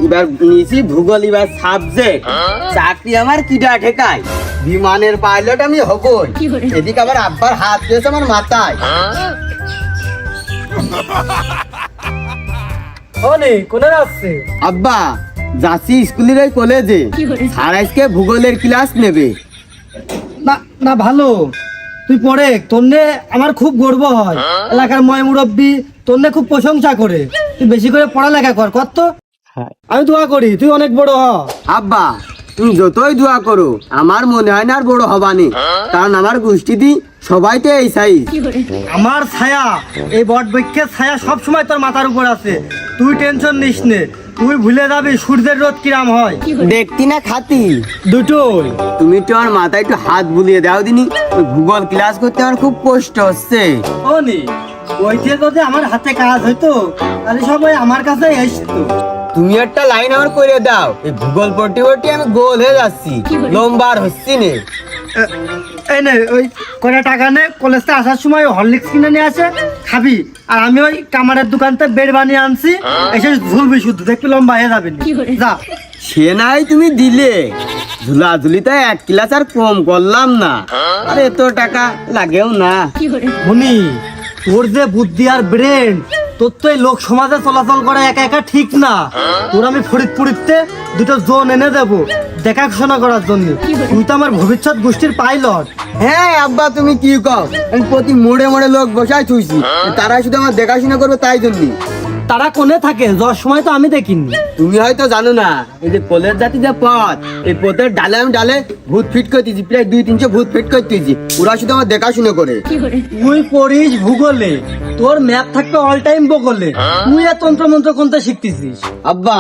এবার নিয়েছি ভূগোল এবার সাবজেক্ট, চাকরি আমার কিটা ঠেকায়, বিমানের পাইলট আমি হবই। এদিকে আবার আব্বার হাত দিয়েছে আমার মাথায়। কোনে যাচ্ছে? আব্বা যাচ্ছি স্কুলের ওই কলেজে, স্যার আজকে ভূগোলের ক্লাস নেবে। না না, ভালো, তুই পড়ে, তোরনে আমার খুব গর্ব হয়। এলাকার ময় মুরব্বী তোরনে খুব প্রশংসা করে। তুই বেশি করে পড়ালেখা কর তো। আমি দোয়া করি তুই অনেক বড় হ। আব্বা তুমি যতই দোয়া করো আমার মনে হয় না আর বড় হবানি, কারণ আমার গোষ্ঠীতে সবাই তো এই সাইজ। আমার ছায়া, এই বট বৃক্ষের ছায়া সব সময় তোর মাথার উপর আছে। তুই টেনশন নিস নে, তুই ভুলে যাবি সূর্যের রোদ কিরাম হয়। দেখতি না খাতি দুটোই। তুমি তো আমার মাথায় একটু হাত বুলিয়ে দাও দিনি, ওই ভূগোল ক্লাস করতে আমার খুব কষ্ট হচ্ছে। ওইতে যদি আমার হাতে কাজ হইতো তাহলে সবাই আমার কাছে আসতো। তুমি একটা লাইন আমার করে দাও, এই ভূগোল পড়তে পড়তে আমি গোল হয়ে যাচ্ছি, লম্বার হচ্ছি নে। এই নে, ওই কয়টা টাকা নে, কলেজে আসার সময় হরলিক্স কিনে নিয়ে আসে, খাবি। আর আমি ওই কামারের দোকানতে বেড বানিয়ে আনছি, এসে ঝুলবি শুদ্ধ, দেখবি লম্বা হয়ে যাবে। যা। সে নাই তুমি দিলে, ঝুলাঝুলিতে 1 ক্লাস আর কম করলাম না, আর এত টাকা লাগেও না। শুনি, তোর যে বুদ্ধি আর ব্রেন, তোর তো এই লোক সমাজে চলাচল করা একা একা ঠিক না। তোর আমি ফরিদপুরিতে দুটো জোন এনে দেবো দেখাশোনা করার জন্য। তুই তো আমার ভবিষ্যৎ গোষ্ঠীর পাইলট। হ্যাঁ আব্বা তুমি কি কও, আমি প্রতি মোড়ে মোড়ে লোক বসাই থুইছি, তারা শুধু আমার দেখাশোনা করবে তাই জন্য। তারা কোনে থাকে যাওয়ার সময় তো আমি দেখিনি। তুমি হয়তো জানো না, এই যে পোলের জাতি যে পথ, এই পথের ডালে আমি ডালে ভূত ফিট করতেছি, প্রায় 2-300 ভূত ফিট করতেছি, ওরা শুধু আমার দেখাশোনা করে। তুই পড়িস ভূগোলে, তোর ম্যাপ থাকবে অল টাইম বগলে। তুই আর তন্ত্র মন্ত্র কোনটা শিখতেছিস? আব্বা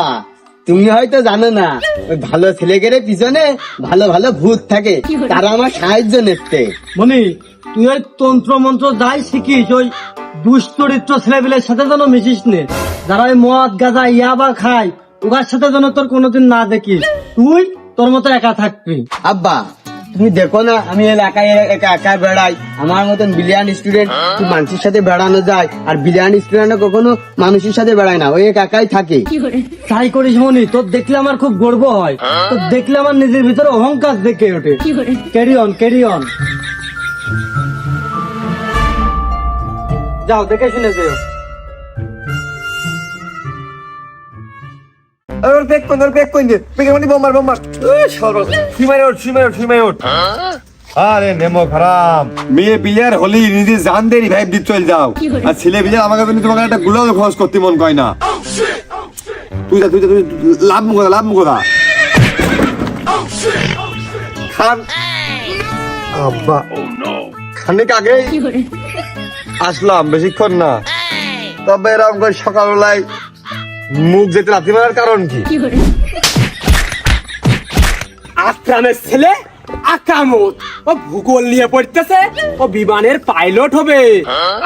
তুমি হয়তো জানো না, ওই ভালো ছেলেগেরে পিছনে ভালো ভালো ভূত থাকে, তারা আমার সাহায্য নিচ্ছে। মনি, তুই ওই তন্ত্র মন্ত্র যাই শিখিস, ওই দুশ্চরিত্র ছেলেপিলের সাথে যেন মিশিস নে, যারা ওই মদ গাঁজা ইয়াবা খায়, ওগার সাথে যেন তোর কোনোদিন না দেখিস। তুই তোর মতো একা থাকবি। আব্বা তুমি দেখো না, আমি এলাকায় একা একা বেড়াই, আমার মতন বিলিয়ন স্টুডেন্ট মানুষের সাথে বেড়ানো যায়, আর বিলিয়ন স্টুডেন্ট কখনো মানুষের সাথে বেড়ায় না, ওই একাই থাকে। তাই করিস মনি, তোর দেখলে আমার খুব গর্ব হয়, তোর দেখলে আমার নিজের ভিতরে অহংকার দেখে ওঠে। Carry on, carry on. যাও, দেখে শুনে যেও। আরে নেমো খারাপ, মেয়ে প্লেয়ার হলি নিজে জান দিয়ে রিভাইভ দিতে চল যাও, আর ছেলে প্লেয়ার আমাকে তুমি তোমাকে একটা গুলাও খরচ করতে মন কয় না। তুই যা, তুই যা, তুই লাভ মুখা, লাভ মুখা খান। আব্বা খানিক আগে আসলাম, বেশিক্ষণ না, তবে এরকম করে সকালবেলায় মুখ যেতে রাতি মারার কারণ কি? আক্রামের ছেলে আকামত, ও ভূগোল নিয়ে পড়তেছে, ও বিমানের পাইলট হবে,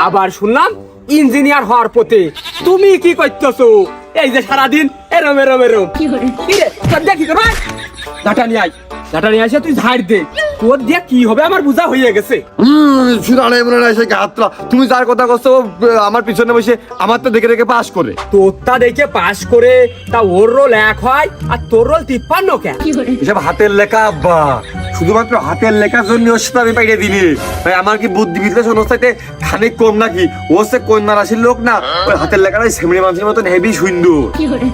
আবার শুনলাম ইঞ্জিনিয়ার হওয়ার পথে। তুমি কি করতেছো? এই যে সারাদিন এরম এরম এরম কি রে, দেখি তো ভাই, ডাটা নিয়ে আয়, ডাটা নিয়ে আসে তুই ঝাড় দে, তোর দিয়ে কি হবে আমার বোঝা হয়ে গেছে। তুমি যার কথা করছো আমার পিছনে বসে আমার তো দেখে দেখে পাস করে, তোরটা দেখে পাস করে, তা ওর রোল 1 হয় আর তোর রোল 53 কেন? এসব হাতের লেখা আব্বা, শুধুমাত্র হাতের লেখার জন্য ওর সাথে আমি পাইয়ে দিনি। ভাই আমার কি বুদ্ধি বিশ্লেষণ চাইতে খানিক কম নাকি? ও হচ্ছে কন্যা রাশির লোক না, ওই হাতের লেখাটাই সেমনি মানুষের মতন হেভি সুন্দর।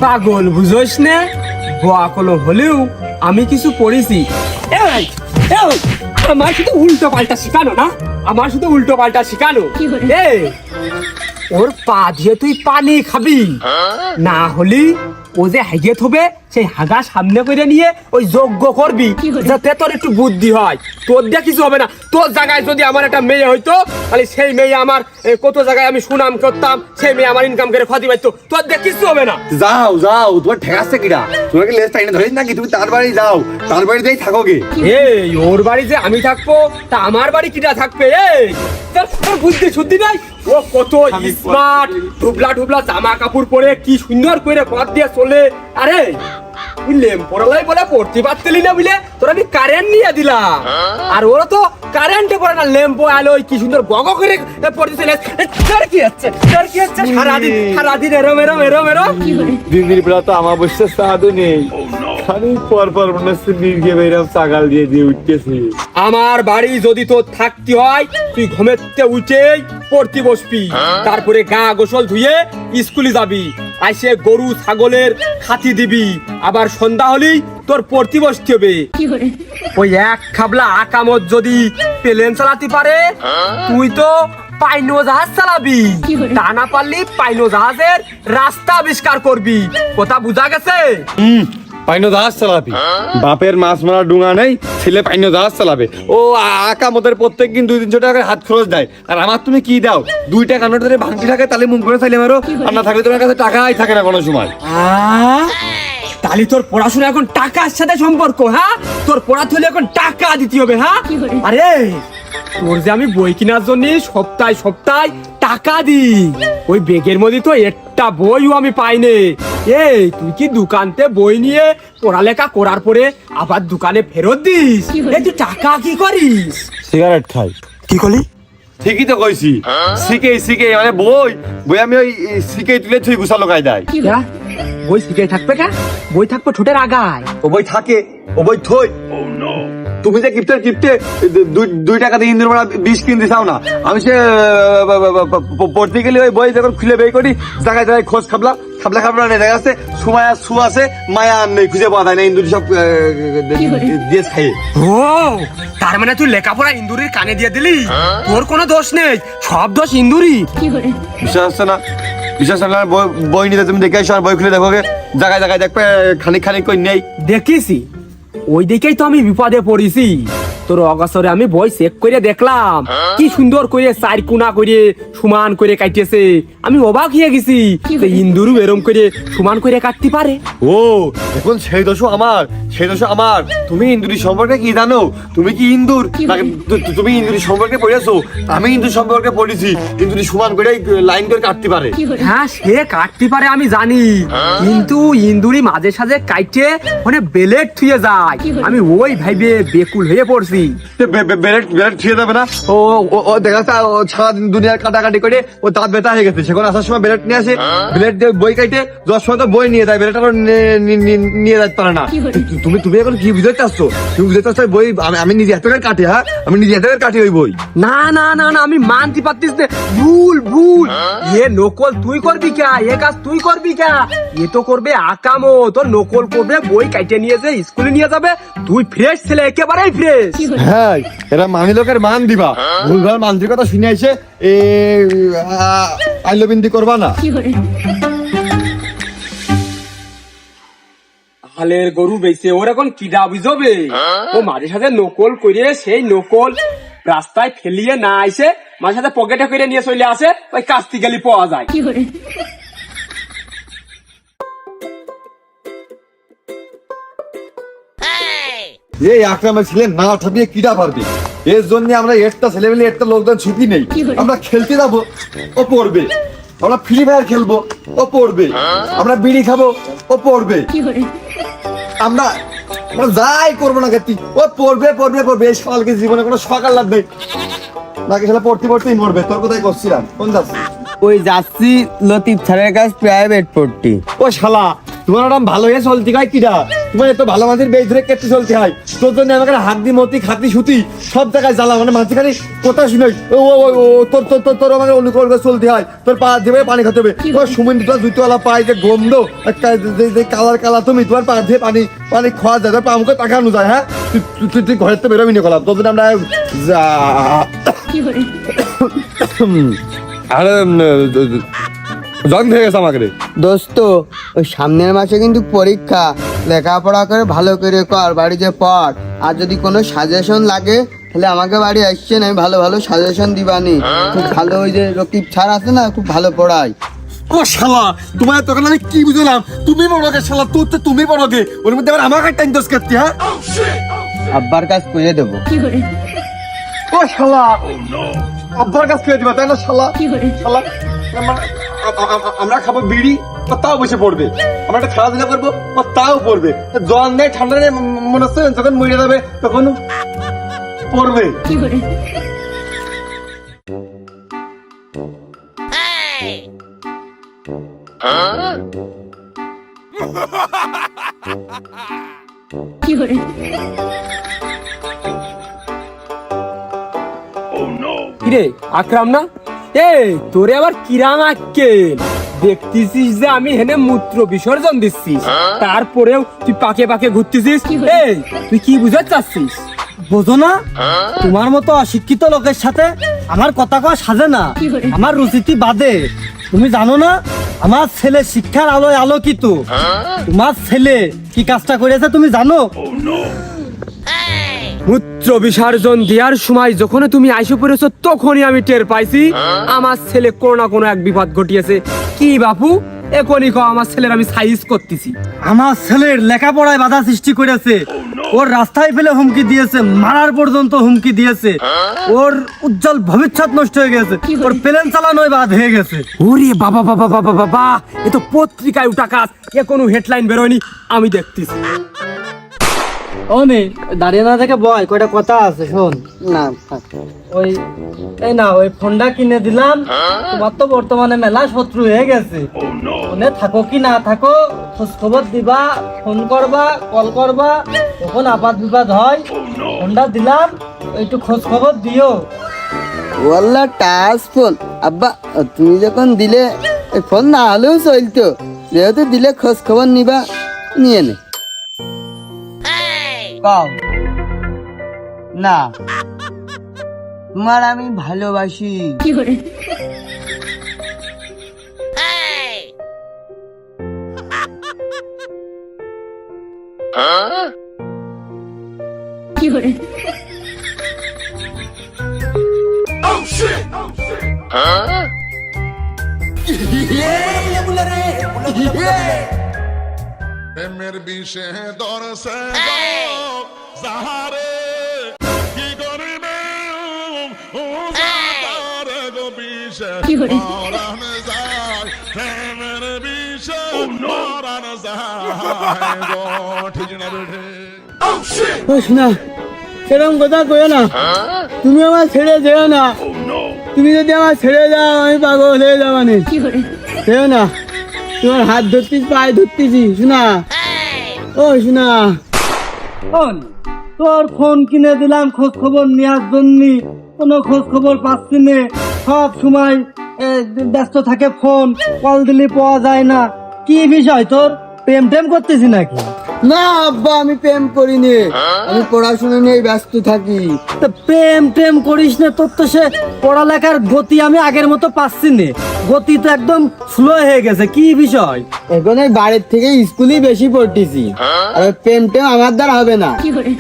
পাগল বুঝোস না, বকল হলেও আমি কিছু পড়েছি। এই, এই, আমার শুধু উল্টো পাল্টা শিখানো না, আমার শুধু উল্টো পাল্টা শিখানো। এই, ওর পা দিয়ে তুই পানি খাবি, না হলি ও যে হাগে থবে, সেই হাগা সামনে করে নিয়ে ওই যজ্ঞ করবি, যাতে তোর একটু বুদ্ধি হয়। তোর দিয়ে কিছু হবে না। তোর জায়গায় যদি আমার একটা মেয়ে হইতো, তাহলে সেই মেয়ে আমার কত জায়গায় আমি সুনাম করতাম, সেই মেয়ে আমার ইনকাম করে খাতি পাইতো। তোর দিয়ে কিছু হবে না। যাও যাও, তোমার ঠেকাচ্ছে কিনা? তোমাকে লেজ টাইনে ধরিস নাকি? তুমি তার বাড়ি যাও, তার বাড়িতেই থাকো গে। এই ওর বাড়ি যে আমি থাকবো, তা আমার বাড়ি কিটা থাকবে? এই তোর বুদ্ধি শুদ্ধি নাই? ও কত স্মার্ট, ঢুবলা ঢুবলা জামা কাপড় পরে কি সুন্দর করে পথ দিয়ে চলে। আরে বুঝলেন, পড়ালাই বলে পড়তে পারতেলি না বুঝলে, তোর আমি কারেন্ট নিয়ে দিলাম, আর ওরা তো কারেন্টে পড়ে না ল্যাম্পো আলো কি সুন্দর বগ করে পড়তেছিল তোর কি হচ্ছে সারাদিন এরম দিদির বেলা তো আমার বসে সাধু নেই খালি পর মনে হচ্ছে নির্গে বেরাম ছাগাল দিয়ে উঠতেছি। আমার বাড়ি যদি তোর থাকতে হয় তুই ঘুমেতে উঠেই পড়তে বসবি, তারপরে গা গোসল ধুয়ে স্কুলে যাবি, আইসে গরু ছাগলের খাতি দিবি, আবার সন্ধ্যা হলেই তোর পড়তে বসতে হবে। ওই এক খাবলা আকামত যদি প্লেন চালাতে পারে তুই তো পাইনো জাহাজ চালাবি, তা না পারলি পাইনো জাহাজের রাস্তা আবিষ্কার করবি। কথা বুঝা গেছে? পাইনো জাহাজ চালাবি, বাপের মাছ মারা ডুঙা নেই, ছেলে পাইনো জাহাজ চালাবে। ও আকা মোদের প্রত্যেক দিন 200-300 টাকা হাত খরচ দেয়, আর আমার তুমি কি দাও? 2 টাকা নোট ধরে ভাঙতি থাকে, তাহলে মুখ করে চাইলে মারো, আর না থাকলে তোমার কাছে টাকাই থাকে না কোনো সময়। তাহলে তোর পড়াশোনা এখন টাকার সাথে সম্পর্ক? হ্যাঁ, তোর পড়াতে হলে এখন টাকা দিতে হবে। হ্যাঁ, আরে তোর যে আমি বই কেনার জন্য সপ্তাহে টাকা দিই, ওই বেগের মধ্যে তো একটা বইও আমি পাইনি। এই তুই কি দোকানতে বই নিয়ে পড়ালেখা করার পরে আবার দোকানে ফেরত দিস? এই তুই টাকা কি করিস? সিগারেট খাই। কি করলি? ঠিকই তো কইছি, শিখে মানে বই আমি ওই শিখে তুলে তুই গুছা লোকাই দেয়। বই শিখে থাকবে কা? বই থাকবে ঠোঁটের আগায়। ও বই থাকে, ও বই থই। তুমি যে কিপ্টে 2 টাকা দিয়ে ইন্দুর মারা 20 কিনতে চাও না, আমি সে পড়তে গেলে ওই বই যখন খুলে বের করি জায়গায় খোঁজ খাবলা নেই, দেখা যাচ্ছে সময় আর সু আছে, মায়া আর নেই, খুঁজে পাওয়া যায় না, ইন্দুর সব দিয়ে খাইয়ে। ও তার মানে তুই লেখাপড়া ইন্দুরির কানে দিয়ে দিলি? তোর কোনো দোষ নেই, সব দোষ ইন্দুরি। বিশ্বাস হচ্ছে না? বিশ্বাস না বই নিতে তুমি দেখে আসো, আর বই খুলে দেখো, জায়গায় দেখবে খানিক কই নেই। দেখিছি, ওই দিকেই তো আমি বিপদে পড়েছি। তোর অগাছরে আমি বই চেক করে দেখলাম, কি সুন্দর করে 4 কোনা করে সমান করে কাটিয়েছে। আমি অবাক হয়ে গেছি যে ইন্দুরু এরম করে সমান করে কাটতে পারে। ও এখন সেই দোষ আমার। তুমি ইন্দুরি সম্পর্কে কি জানো? তুমি কি ইন্দুর? তুমি ইন্দুরি সম্পর্কে পড়েছো? আমি ইন্দুর সম্পর্কে পড়েছি। ইন্দুরি সমান করে লাইন করে কাটতে পারে। হ্যাঁ, সে কাটতে পারে আমি জানি, কিন্তু ইন্দুরি মাঝে সাঝে কাটে মানে বেলেট থুয়ে যায়। আমি ওই ভাইবে বেকুল হয়ে পড়ছি। বেলেট ছুঁয়ে যাবে না? ও দেখা যাচ্ছে সারাদিন দুনিয়ার কাটাকাটি করে ও দাঁত ব্যথা হয়ে গেছে, সেখানে আসার সময় বেলেট নিয়ে আসে, বেলেট দিয়ে বই কাটে 10 সময় তো বই নিয়ে যায়, বেলেট আরো নিয়ে যেতে পারে না। তুমি এখন কি বুঝতে চাচ্ছ? তুমি বুঝতে চাচ্ছ বই আমি নিজে এত করে কাটি? হ্যাঁ, আমি নিজে এত করে কাটি ওই বই। না, আমি মানতে পারতিস না, ভুল। এ নকল তুই করবি কে? এ কাজ তুই করবি কে? এ তো করবে আকামো, তোর নকল করবে, বই কাটে নিয়ে যে স্কুলে নিয়ে যাবে। তুই ফ্রেশ ছেলে, একেবারেই ফ্রেশ। হ্যাঁ, এরা মানি লোকের মান দিবা, ভুলভাল মানসিকতা শুনে আইসে আইলবিন্দি করবা না। হালের গরু বেঁচে ওর এখন কিডা বুঝবে? ও মাঝে সাথে নকল করে সেই নকল রাস্তায় ফেলিয়ে না আইসে মাঝে সাথে পকেটে করে নিয়ে চলে আসে, ওই কাস্তি গেলি পাওয়া যায়। এই আকরামের ছেলে না ঠাপিয়ে কিটা পারবে? এর জন্য আমরা একটা ছেলেমেলে একটা লোকজন ছুটি নেই। আমরা খেলতে যাবো, ও পড়বে। আমরা ফ্রি ফায়ার খেলবো, ও পড়বে। আমরা বিড়ি খাবো, ও পড়বে। আমরা যাই করবো না কেতি, ও পড়বে। এই সকালকে জীবনে কোনো সকাল লাগবে নাকি? সেটা পড়তেই মরবে। তোর কোথায় করছিলাম? কোন যাচ্ছি? ওই যাচ্ছি লতিফ স্যারের কাছে প্রাইভেট পড়তে। ও শালা, তোমার নাম ভালো হয়ে চলতে হয় কিরা? তোমার এত ভালো মানুষের বেশ ধরে কেটে চলতে হয়। তোর জন্য আমাকে হাত দি মতি খাতি সুতি সব জায়গায় জ্বালা, মানে মাঝখানে কথা শুনে তোর আমাকে অনুকরণ করে চলতে হয়। তোর পা ধেবে পানি খেতে হবে। তোমার সুমিন তোমার জুতোওয়ালা পায়ে যে গন্ধ, কালার তুমি তোমার পা ধেয়ে পানি খাওয়া যায়, তোর পা মুখে তাকানো যায়। হ্যাঁ, তুই ঘরের তো বেরোবি না করলাম। তোর জন্য আমরা আরে জয়েন হয়ে গেছে আমাকে। দোস্ত, ওই সামনের মাসে কিন্তু পরীক্ষা, লেখাপড়া করে ভালো করে কর, বাড়িতে পড়। আর যদি কোনো সাজেশন লাগে তাহলে আমাকে বাড়ি আসছেন, আমি ভালো সাজেশন দিবানি। খুব ভালো, ওই যে রকিব স্যার আছে না, খুব ভালো পড়ায়। ও শালা, তোমার তখন আমি কি বুঝলাম? তুমি বড়কে শালা, তোর তো তুমি বড়কে, ওর মধ্যে আবার আমাকে টাইম দোষ করতে। হ্যাঁ, আব্বার কাজ কইয়ে দেবো। ও শালা, আব্বার কাজ করে দিবা তাই না? শালা আমরা খাবো বিড়ি, ও তাও বসে পড়বে। আমরা একটা খেলাধুলা করবো, ও তাও পড়বে। জন নেই, ঠান্ডা নেই, মনে হচ্ছে যখন মরে যাবে তখন পড়বে। কিরে আকরাম না? তোরে আবার কিরাম আক্কেল, দেখতেছিস যে আমি হেনে মূত্র বিসর্জন দিচ্ছিস, তারপরেও তুই পাকে পাকে ঘুরতেছিস। তুই কি বুঝাতে চাচ্ছিস? বোঝো না, তোমার মতো অশিক্ষিত লোকের সাথে আমার কথা কওয়া সাজে না, আমার রুচিটি বাদে। তুমি জানো না আমার ছেলে শিক্ষার আলোয় আলোকিত। তোমার ছেলে কি কাজটা করেছে তুমি জানো? মূত্র বিসর্জন দেওয়ার সময় যখন তুমি আইসে পড়েছো তখনই আমি টের পাইছি আমার ছেলে কোনো না কোনো এক বিপদ ঘটিয়েছে। কি বাপু, এখনই কও আমার ছেলের আমি সাইজ করতেছি। আমার ছেলের লেখাপড়ায় বাধা সৃষ্টি করেছে, ওর রাস্তায় ফেলে হুমকি দিয়েছে, মারার পর্যন্ত হুমকি দিয়েছে, ওর উজ্জ্বল ভবিষ্যৎ নষ্ট হয়ে গেছে, ওর প্লেন চালানোই বাদ হয়ে গেছে। ওরে বাবা বাবা বাবা বাবা, এ তো পত্রিকায় উঠা কাজ, এ কোনো হেডলাইন বেরোয়নি, আমি দেখতেছি। ও নে দাঁড়িয়ে না থেকে বয়, কয়টা কথা আছে শোন। না ওই এই না ওই ফোনটা কিনে দিলাম, তোমার তো বর্তমানে মেলা শত্রু হয়ে গেছে। ফোনে থাকো কি না থাকো খোঁজ খবর দিবা, ফোন করবা, কল করবা, যখন আপাত বিপাদ হয়। ফোনটা দিলাম, একটু খোঁজ খবর দিও। ওয়াল্লা টাচ ফোন আব্বা, তুমি যখন দিলে এই ফোন না হলেও চলতো, যেহেতু দিলে খোঁজ খবর নিবা, নিয়ে নে। কও না, তোমার আমি ভালোবাসি। প্রেমের বিষে দরসে সাহারে কি করিবে ও সাহারে গো বিষে মরণ যায়, প্রেমের বিষে মরণ যায় গো, ঠিক না বেঠে? না সেরকম কথা কইও না, তুমি আমার ছেড়ে যেও না। তুমি যদি আমার ছেড়ে যাও আমি পাগল হয়ে যাবো না। যেও না, তোমার হাত ধরতিস, পায়ে ধরতেছি। শোনা ও শোনা, শোন, তোর ফোন কিনে দিলাম খোঁজ খবর নেওয়ার জন্য, কোনো খোঁজ খবর পাচ্ছি না। সব সময় ব্যস্ত থাকে ফোন, কল দিলে পাওয়া যায় না। কি বিষয় তোর? প্রেম টেম করতেছি নাকি? না আব্বা, আমি প্রেম করিনি, আমি পড়াশোনা নিয়ে ব্যস্ত থাকি। তো প্রেম টেম করিস না, তোর তো সে পড়ালেখার গতি আমি আগের মতো পাচ্ছি না, গতি তো একদম স্লো হয়ে গেছে। কি বিষয়? এখন এই বাড়ির থেকে স্কুলেই বেশি পড়তেছি, আর ওই প্রেম টেম আমার দ্বারা হবে না,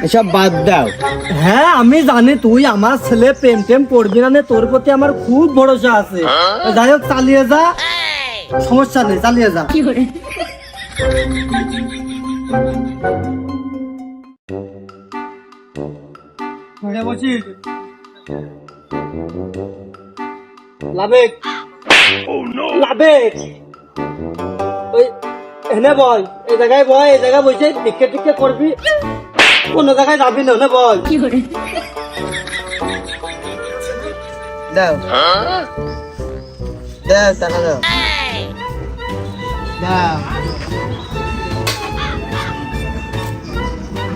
এসব বাদ দাও। হ্যাঁ আমি জানি তুই আমার ছেলে প্রেম টেম পড়বি না, তোর প্রতি আমার খুব ভরসা আছে। যাই হোক চালিয়ে যা, সমস্যা নেই, চালিয়ে যা। বসিস লাবেক লাবেক, ওই এনে বল, এই জায়গায় বয়, এই জায়গায় বসে টিকে টিকে করবি, কোনো জায়গায় যাবি না। এনে বল। দাও দাও, টাকা দাও, দাও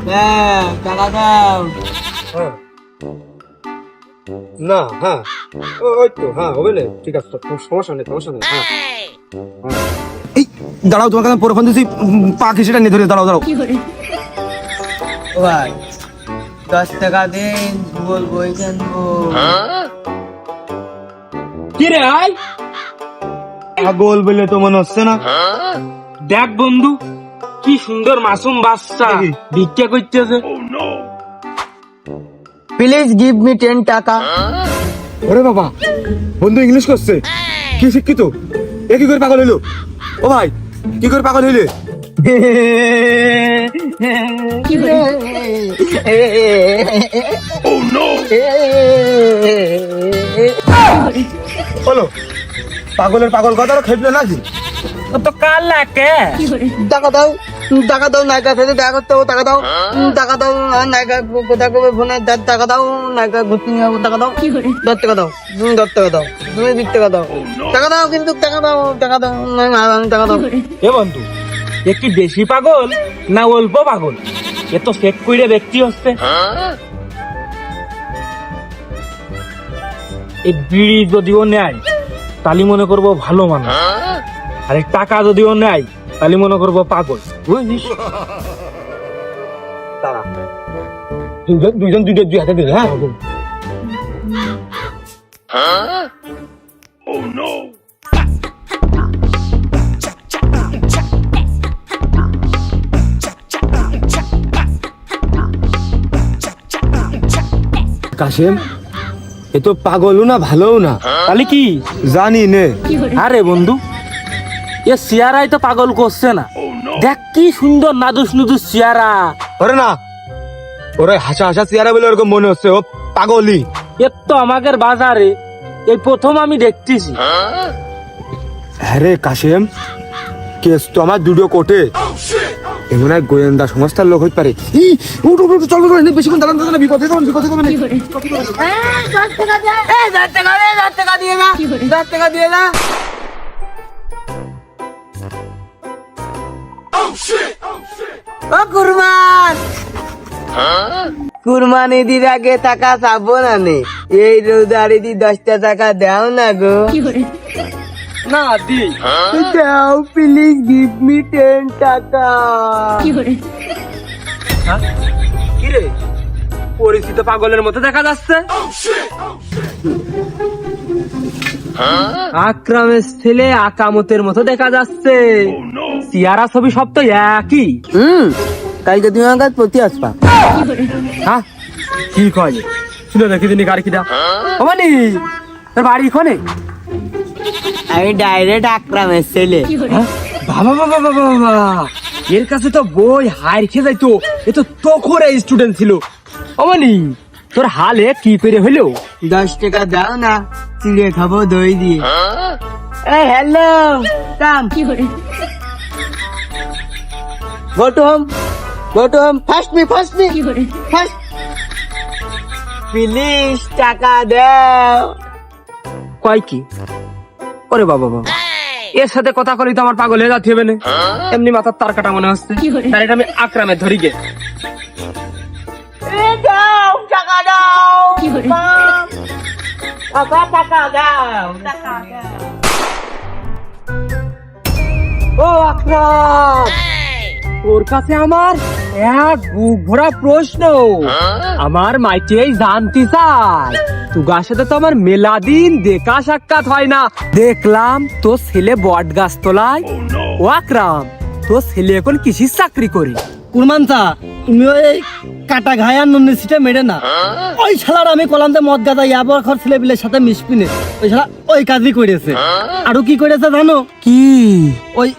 দাও, টাকা দাও। না হ্যাঁ, ওই তো হ্যাঁ হবে না, ঠিক আছে, সমস্যা নেই সমস্যা নেই। হ্যাঁ এই দাঁড়াও, তোমাকে আমি পরে ফোন দিচ্ছি, পা ঘেঁষেটা নিয়ে ধরে, দাঁড়াও দাঁড়াও। ও ভাই 10 টাকা দিন, ভুল বই কিনবো। কি রে আই, পাগল বলে তো মনে হচ্ছে না। দেখ বন্ধু কি সুন্দর মাসুম বাচ্চা ভিক্ষা করতেছে। প্লিজ গিভ মি 10 টাকা। ওরে বাবা, বন্ধু ইংলিশ করছে, কি শিক্ষিত, এ কি করে পাগল হইলো? ও ভাই কি করে পাগল হইলে? বলো, পাগলের পাগল কথা খেপলে নাকি? তো কাল লাগে টাকা দাও, টাকা দাও, নায়িকার সাথে দেখা করতে হবে, টাকা দাও, টাকা দাও, নায়িকা কোথায় করবে ফোনে, টাকা দাও, নায়িকা ঘুরতে নিয়ে যাবো, টাকা দাও, 10 টাকা দাও, 10 টাকা দাও, 20 টাকা দাও, টাকা দাও, কিন্তু টাকা দাও, টাকা দাও, টাকা দাও। এ বন্ধু, এ কি বেশি পাগল না অল্প পাগল? এ তো চেক করে ব্যক্তি হচ্ছে। এই বিড়ি যদিও নেয় তাহলে মনে করবো ভালো মানুষ, আর এই টাকা যদিও নেয় তাহলে মনে করবো পাগল, বুঝলিস? দাঁড়া, দুইজন দুই হাতে দিলে, হ্যাঁ? কাশেম, এ তো পাগলও না ভালোও না, তাহলে কি জানি নে। আরে বন্ধু, এ চেয়ারাই তো পাগল করছে না। দেখ কি সুন্দর নাদুস নুদুস চেয়ারা। ওরে না, ওরে হাসা হাসা চেহারা বলে ওরকম মনে হচ্ছে ও পাগলই। এর তো আমাদের বাজারে এই প্রথম আমি দেখতেছি। হ্যাঁ রে কাশেম, কেস তো আমার দুটো কোটে, এমন এক গোয়েন্দা সংস্থার লোক হইতে পারে। চল বেশিক্ষণ দাঁড়ান না, বিপদে যাবেন, বিপদে যাবেন। 10 টাকা দিয়ে, 10 টাকা দিয়ে, 10 টাকা দিয়ে না, 10 টাকা দিয়ে না। ও কুরবান, কুরবান ঈদের আগে টাকা চাবো না নে, এই রোজার ঈদি 10টা টাকা দাও না গো। না দি, দাও প্লিজ, গিভ মি 10 টাকা। কিরে পরিচিত পাগলের মতো দেখা যাচ্ছে। আকরামের ছেলে আকামতের মতো দেখা যাচ্ছে। চেহারা ছবি সব তো একই। কালকে তুমি আমার কাছে প্রতি আসবা। হ্যাঁ কি কয়, শুনে দেখি দিনি গাড়ি কিনা মানে তোর বাড়ি কোনে? আমি ডাইরেক্ট আকরামের ছেলে। বাবা বাবা বাবা বাবা, এর কাছে তো বই হার খেয়ে যাইতো। এ তো তখন স্টুডেন্ট ছিল। অমানি তোর হালে কি করে হইলো? 10 টাকা দাও না, চিড়ে খাবো দই দিয়ে। এই hello come, go to home, go to home, first me, first please টাকা দাও। কয় কি? ওরে বাবা বাবা, এর সাথে কথা করি তো আমার পাগল হয়ে যাচ্ছে হবে না। এমনি মাথার তার কাটা মনে হচ্ছে। তার এটা আমি আকরামে ধরি গে। দাও টাকা দাও, টাকা টাকা দাও, টাকা দাও। ও আকরাম, তোর কাছে আমার এক বুক ভরা প্রশ্ন। আমার মাইকেই জানতে চাই, তুগার সাথে তো আমার মেলা দিন দেখা সাক্ষাৎ হয় না। দেখলাম তোর ছেলে বট গাছ তোলায়। ও আকরাম, তোর ছেলে এখন কিসির চাকরি করি? কুরমানচা, তুমি ওই কাটা ঘায়ার নুনের সিটে মেরে না। ওই শালার আমি কলাম যে মদ গাদা ইয়াবার ঘর ছেলে বিলের সাথে মিশপিনে, ওই শালা ওই কাজই করেছে। আরো কি করেছে জানো? কি? ওই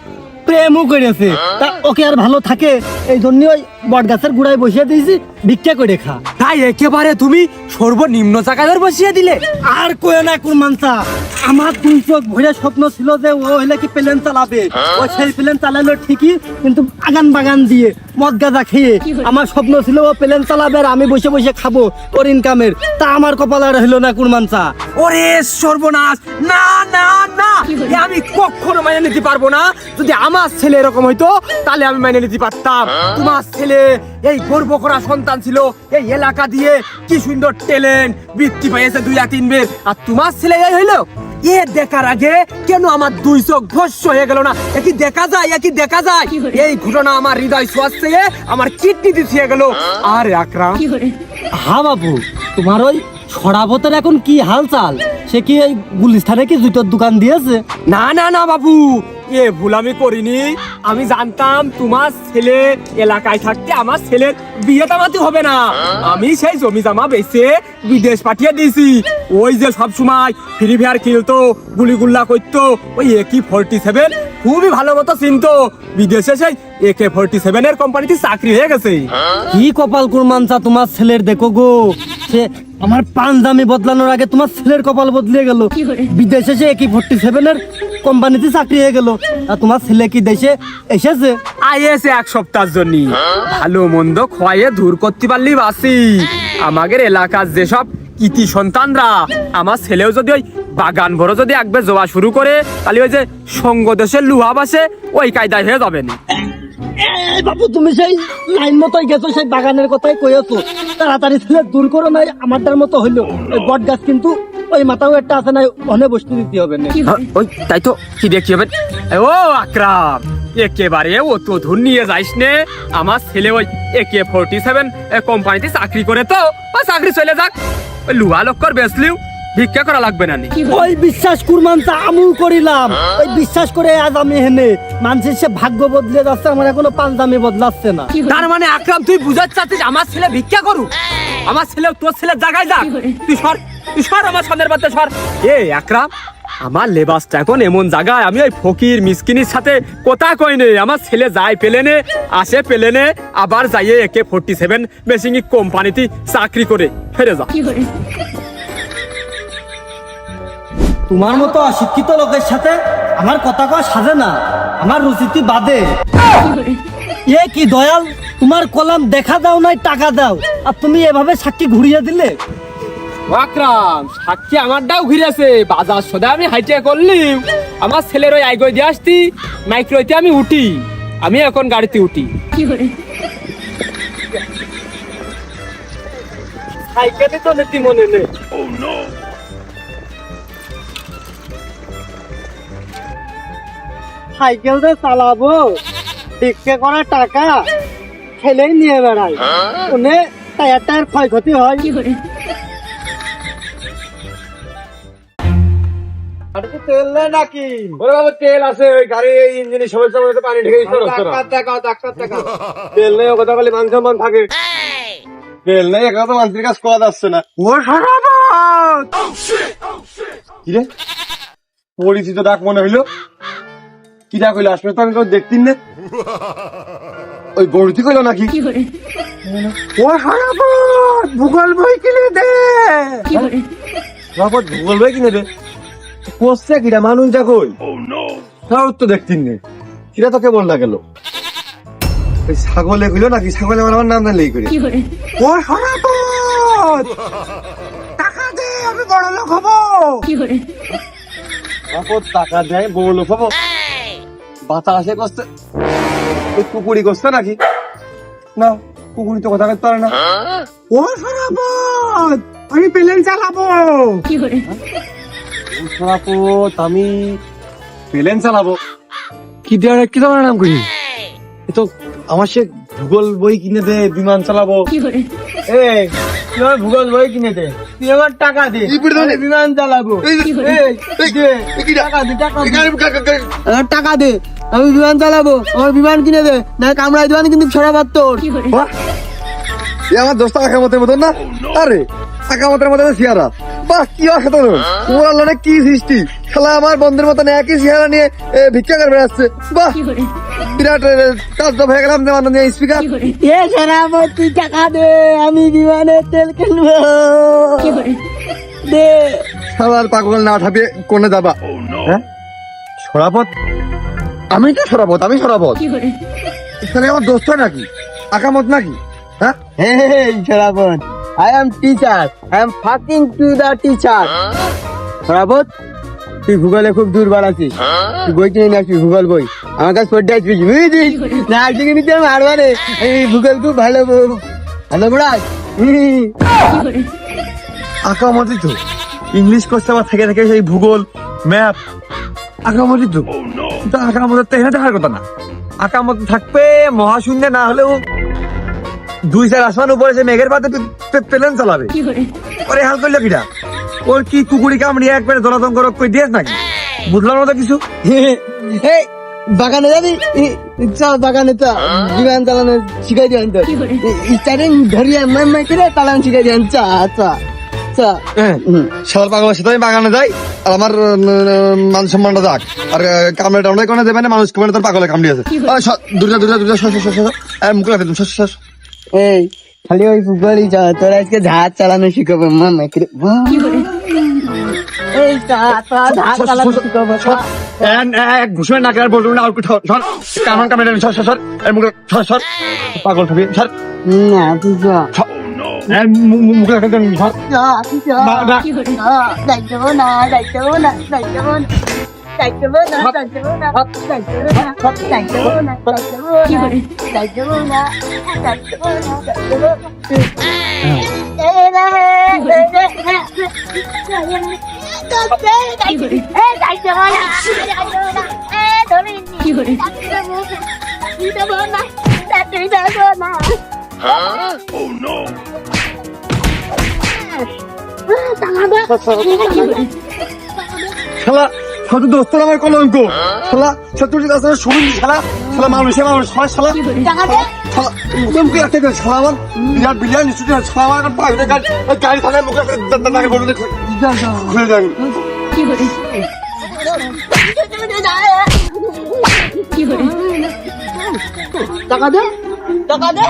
প্রেমও করেছে। তা ওকে আর ভালো থাকে এই জন্য ওই বট গাছের গুড়ায় বসিয়ে দিয়েছি, ভিক্ষা করে খা। তাই একেবারে তুমি সর্বনিম্ন জায়গায় বসিয়ে দিলে? আর কয়ে না কুরমানচা, আমার 2 চোখ ভরে স্বপ্ন ছিল যে ও হলে কি প্লেন চালাবে। ও সেই প্লেন চালালো ঠিকই, কিন্তু আগান বাগান দিয়ে মদ গাঁজা খেয়ে। আমার স্বপ্ন ছিল ও প্লেন চালাবে আর আমি বসে বসে খাবো ওর ইনকামের। তা আমার কপাল আর হইলো না কুরমানচা। ওরে সর্বনাশ! না না না, এ আমি কখনো মেনে নিতে পারবো না। যদি আমার ছেলে এরকম হইতো তাহলে আমি মেনে নিতে পারতাম। তোমার ছেলে এই গর্ব করা সন্তান ছিল, এই এলাকা দিয়ে কি সুন্দর ট্যালেন্ট বৃত্তি পেয়েছে 2-3 বের, আর তোমার ছেলে এই হইলো। এ দেখার আগে কেন আমার 2 চোখ ভস্য হয়ে গেল না? একই দেখা যায়, একই দেখা যায়। এই ঘটনা আমার হৃদয় ছোঁয়াচ্ছে, আমার কিডনি দিয়ে গেল। আরে আকরাম, হ্যাঁ বাবু, তোমার ওই সরাবতের এখন কি হালচাল? সে কি এই গুলিস্তানে কি জুতোর দোকান দিয়েছে? না না না বাবু, এ ভুল আমি করিনি। আমি জানতাম তোমার ছেলে এলাকায় থাকতে আমার ছেলের বিয়ে তামাতে হবে না। আমি সেই জমি জমা বেচে বিদেশ পাঠিয়ে দিয়েছি। ওই যে সব সময় ফ্রি ফায়ার খেলতো, গুলিগুল্লা করতো, ওই AK-47 খুবই ভালো মতো চিনতো। বিদেশে সেই AK-47 এর কোম্পানিতে চাকরি হয়ে গেছে। কি কপাল কুরমানচা তোমার ছেলের, দেখো গো। সে আমার পাঞ্জামি বদলানোর আগে তোমার ছেলের কপাল বদলে গেল। বিদেশে সে AK-47 এর কোম্পানিতে চাকরি হয়ে গেল। আর তোমার ছেলে কি দেশে এসেছে? আইএসে 1 সপ্তাহের জন্য ভালো মন্দ খোয়াইয়ে দূর করতে পারলি বাসি। আমাদের এলাকার যেসব ইতি সন্তানরা, আমার ছেলেও যদি ওই বাগান ভরো যদি একবার জোয়া শুরু করে, তাহলে ওই যে সঙ্গ দেশের লুহা বাসে ওই কায়দায় হয়ে যাবে না। এই বাবু, তুমি সেই লাইন মতোই গেছো, সেই বাগানের কথাই কইছো। তাড়াতাড়ি ছেলে দূর করো, নাই আমারটার মতো হইলো। ওই বট গাছ কিন্তু ওই মাথাও একটা আছে, নাই অনে বসতে দিতে হবে না। ওই তাই তো, কি দেখি হবে। ও আকরাম, একেবারে ও তো ধুন নিয়ে যাইস নে। আমার ছেলে ওই AK-47 কোম্পানিতে চাকরি করে, তো ওই চাকরি চলে যাক। ওই লুহা লক্কর বেচলিও ভিক্ষা করা লাগবে না নি। ওই বিশ্বাস কুরমান তা আমু করিলাম, ওই বিশ্বাস করে আজ আমি হেনে। মানুষের সে ভাগ্য বদলে যাচ্ছে, আমার এখনো পাঞ্জামি বদলাচ্ছে না। তার মানে আকরাম, তুই বুঝাতে চাচ্ছিস আমার ছেলে ভিক্ষা করুক? আমার ছেলে তোর ছেলে জায়গায় যাক। তুই সর, তুই সর আমার সামনের বাচ্চা সর। এ আকরাম, আমার লেবাসটা এখন এমন জায়গায়, আমি ওই ফকির মিসকিনের সাথে কথা কই নে। আমার ছেলে যায় পেলেনে, আসে পেলেনে, আবার যাইয়ে AK-47 মেশিন কোম্পানিতে চাকরি করে ফিরে যা। তোমার মতো অশিক্ষিত লোকের সাথে আমার কথা কওয়া সাজে না, আমার রুচিতে বাদে। এ কি দয়াল, তোমার কলাম দেখা দাও নাই টাকা দাও, আর তুমি এভাবে সাক্ষী ঘুরিয়ে দিলে। আকরাম, সাক্ষী আমারটাও ঘিরেছে। বাজার সদা আমি হাইটে করলি, আমার ছেলের ওই আইগই দিয়ে আসতি, মাইক্রোতে আমি উঠি। আমি এখন গাড়িতে উঠি। সাইকেলে তো নেতি মনে নেই। সাইকেল দিয়ে চালাবো, ভিক্ষে করা টাকা ছেলেই নিয়ে বেড়ায়, ওনে টায়ার টায়ার ক্ষয়ক্ষতি হয়। তেল নেই নাকি? ওরে বাবা, তেল আছে ওই গাড়ি ইঞ্জিনের সমস্যা মধ্যে পানি ঢেকে ডাক্তার দেখাও। তেল নেই, ও কথা বলে মান সম্মান থাকে। তেল নেই, একা তো মানুষের কাজ করা যাচ্ছে না। ও সরাবত! কি রে, পরিচিত ডাক মনে হইলো। কি ডাক হইলো? আসলে তো আমি কেউ দেখতিন না। ওই গরুতি কইলো নাকি? ও সরাবত! ভূগোল বই কিনে দে। বাবা, ভূগোল বই কিনে দে। কোসছে কিরা মানুষ যা কই? তাও তো দেখতিন না। কিরা তো কেমন লাগলো? ওই ছাগলে কইলো নাকি? ছাগলে আমার নাম না লেই করে। ও সরাবত! টাকা দে, আমি বড় লোক হবো। বাবা, টাকা দেয় বড় লোক হবো? বাতাসে কষ্ট ওই কুকুরি করছে নাকি? না, কুকুরি তো কথা বলতে পারে না। ও সরাবত! আমি প্লেন চালাবো। আমি প্লেন চালাবো? কি দেওয়ার কি তোমার নাম করি? এ তো আমার সে ভূগোল বই কিনে দে, বিমান চালাবো। এই, তুই আমার ভূগোল বই কিনে দে, তুই আমার টাকা দে, আমি বিমান চালাবো। এই, দে, টাকা দে, টাকা দে। আমার টাকা দে, আমি বিমান চালাবো। আমার বিমান কিনে দে, না কামড়াই দেওয়ানি কিন্তু সরাবার তোর। বাহ! এ আমার দোস্ত আকামতের মতন না? আরে আকামতের মতন সিয়ারা। বাহ, কি অসাধারণ! তোমার আল্লাহ কি সৃষ্টি! শালা আমার বন্ধুর মতন একই সিয়ারা নিয়ে ভিক্ষা করে বেড়াচ্ছে। বাহ, বিরাট কাজ হয়ে গেলাম। স্পিকার এ সরাবত, তুই টাকা দে, আমি বিমানের তেল কিনবো। দে। সবার পাগল না ঠাপিয়ে কোনে যাবা? হ্যাঁ, সরাবত? আমি তো সরাবত, আমি সরাবত। এখানে আমার দোস্ত নাকি? আকামত নাকি? হ্যাঁ, Hey, Sharabot, I am teacher. I am fucking to the teacher. Sharabot, তুই ভূগোলে খুব দুর্বল আছিস। তুই বই কিনে নিয়ে আসবি, ভূগোল বই। আমার কাছে পড়তে আসবি, বুঝেছিস? না আসবি কিন্তু আমি মারবা রে। এই ভূগোল খুব ভালো ভালো পড়াস। আকামতি তো ইংলিশ করতে আমার থেকে থেকে সেই ভূগোল ম্যাপ আকামতি তো। কিন্তু আকামতের তো এখানে দেখার কথা না। আকামত থাকবে মহাশূন্যে, না হলেও 2-4 আসমান উপরে সে মেঘের পাতে প্লেন চালাবে। ওরে হাল করলো কিটা? ওর কি কুকুরি কামড়িয়ে একবারে দলাদম করে কই দিয়েছ নাকি? বুঝলাম না তো কিছু। এই বাগানে যাবি? চল বাগানে, চল বিমান চালানো শিখাই দিবেন তো। স্টার্টিং ধরিয়ে মাই করে চালানো শিখাই দিবেন। চা চা চা। সবার পাগলের সাথে আমি বাগানে যাই, আর আমার মান সম্মানটা যাক। আর কামড়ে টামড়ে কোনো দেবে না, মানুষ কমে তোর পাগলে কামড়িয়েছে। দূরে মুখ রাখে তুমি। এই খালি ওই ফুটবলই চল, তোর আজকে জাহাজ চালানো শিখাবো। মামা এই টাকা ধার কালা কি করবো ঘুষে না কেন বলবো না কামান কামে সর এই মুখে সর পাগল থাকবি সর না তুই যা মুখে সর যাইতেও না যাইতেও না যাইতেও না যাইতেও না যাইতেও না যাইতেও না যাইতেও না যাইতেও না যাইতেও শালা কত দোস্ত আমার কলঙ্ক শালা শত্রুজি দাস শুনুন শালা শালা মানুষ শালা শালা মুখে রাখতে দেন শালা আমার বিরাট বিরিয়ানি নিশ্চিত শালা আমার পাইলে গাড়ি থাকা মুখে দাঁড়িয়ে বলতে খুলে যান টাকা দে টাকা দে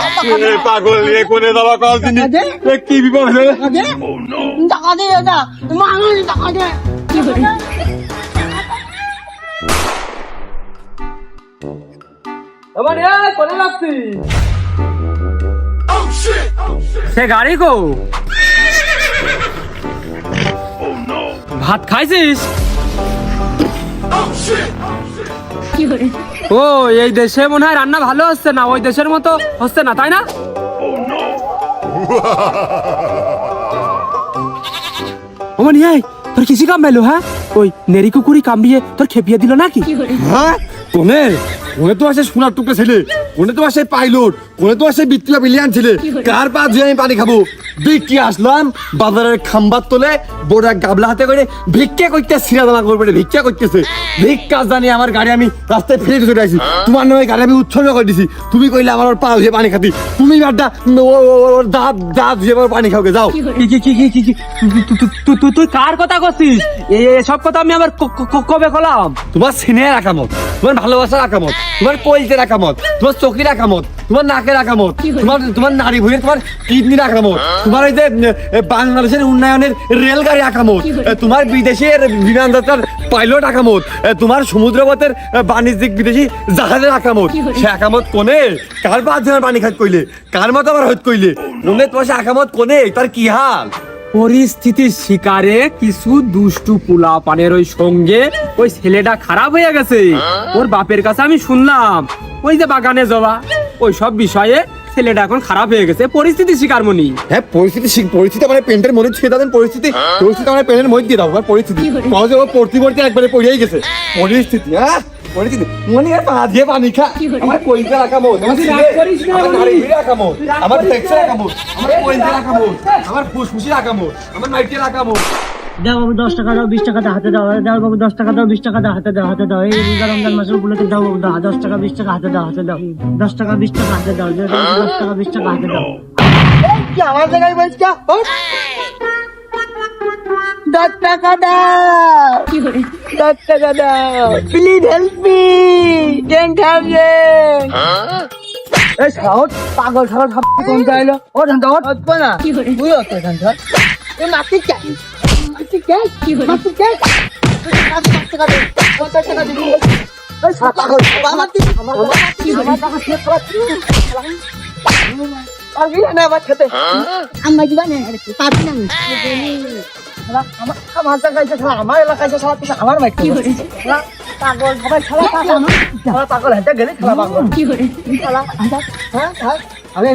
পাগল নিয়ে কোনে দাবা কল দিন কি বিপদ হয়ে টাকা দে দাদা মানুষ টাকা দে কোনে লাগছি সে গাড়ি কো ভাত খাইছিস ও এই দেশে মনে হয় রান্না ভালো হচ্ছে না, ওই দেশের মতো হচ্ছে না, তাই না? ওমান এই তোর কিসি কাম পেলো? হ্যাঁ ওই নেরি কুকুরি কামড়িয়ে তোর খেপিয়ে দিল নাকি? হ্যাঁ কোনে কোনে তো আসে সোনার টুকরে ছেলে, কোনে তো আসে পাইলট, কোনে তো আসে বিত্রিয়া বিলিয়ান ছেলে, কার পা ধুয়ে আমি পানি খাবো? দেখি আসলাম বাজারের খাম্বার তোলে বড় এক গাবলা হাতে করে ভিক্ষা করতে সিরা দানা করবে ভিক্ষা করতেছে, ভিক্ষা জানি আমার গাড়ি আমি রাস্তায় ফেলে চলে আসি, তোমার নামে গাড়ি আমি উৎসর্গ করে দিছি, তুমি কইলে আমার ওর পা ধুয়ে পানি খাতি, তুমি বাড্ডা ওর দাঁত দাঁত ধুয়ে পানি খাওকে যাও। তুই কার কথা করছিস? এসব কথা আমি আবার কবে খোলাম? তোমার সিনের আকামত, তোমার ভালোবাসার আকামত, তোমার কলজের আকামত, তোমার চোখের আকামত, তোমার নাকের আকামত, তোমার নারী ভুঁড়ি, তোমার কিডনির আকামত, তোমার এই যে বাংলাদেশের উন্নয়নের রেলগাড়ি আকামত, তোমার বিদেশের বিমান যাত্রার পাইলট আকামত, তোমার সমুদ্রপথের বাণিজ্যিক বিদেশি জাহাজের আকামত। সে আকামত কোনে? কার পা ধরে পানি খাত কইলে? কার মতো আবার হইত কইলে? মনে তোমার সে আকামত কোনে? তার কি হাল? পরিস্থিতির শিকারে কিছু দুষ্টু পোলা পানের ওই সঙ্গে ওই ছেলেটা খারাপ হয়ে গেছে। ওর বাপের কাছে আমি শুনলাম ওই যে বাগানে জবা ওই সব বিষয়ে ছেলেটা এখন খারাপ হয়ে গেছে, পরিস্থিতি শিকার মনি। হ্যাঁ পরিস্থিতি মানে পেন্টের মধ্যে ছেড়ে দেন, পরিস্থিতি মানে পেনের মধ্যে দিয়ে দাও, পরিস্থিতি পড়তে একবারে পড়িয়েই গেছে পরিস্থিতি। হ্যাঁ পরিস্থিতি মনে আর পা দিয়ে পানি খা, আমার কইতে রাখামত, আমার নারী রাখামত, আমার ফ্লেক্সে রাখামত, আমার কইতে রাখামত, আমার ফুসফুসি রাখামত, আমার মাইকে রাখামত। দাও বাবু 10 টাকা দাও, 20 টাকা দাও, হাতে দাও। দাও বাবু 10 টাকা দাও, 20 টাকা দাও, হাতে দাও, হাতে দাও। এই রমজান মাসের উপলক্ষে দাও বাবু, দাও 10 টাকা 20 টাকা হাতে দাও, হাতে দাও। 10 টাকা 20 টাকা হাতে দাও, 10 টাকা 20 টাকা হাতে দাও। কি আমার জায়গায় বলছ কি? 10 টাকা দাও, 10 টাকা দাও, প্লিজ হেল্প মি 10,000। এই সাউট পাগল সাউট কোন চাইলো? ও ধান্দা হচ্ছে না, তুই হচ্ছে ধান্দা এ মাটি চাই, মাটি চাই, মাটি চাই। 50 টাকা দে, 50 টাকা দিবি। এই পাগল আমার টাকা শেষ কর। আর কি না বাদ খেতে আমরা দিবা না পাবি না আমার জায়গায় ছাড়া আমার এলাকায় ছাড়া তুই আমার বাইক পাগল সবাই খেলা পাগল হেঁটে গেলে খেলা পাগল কি করে খেলা হ্যাঁ আমি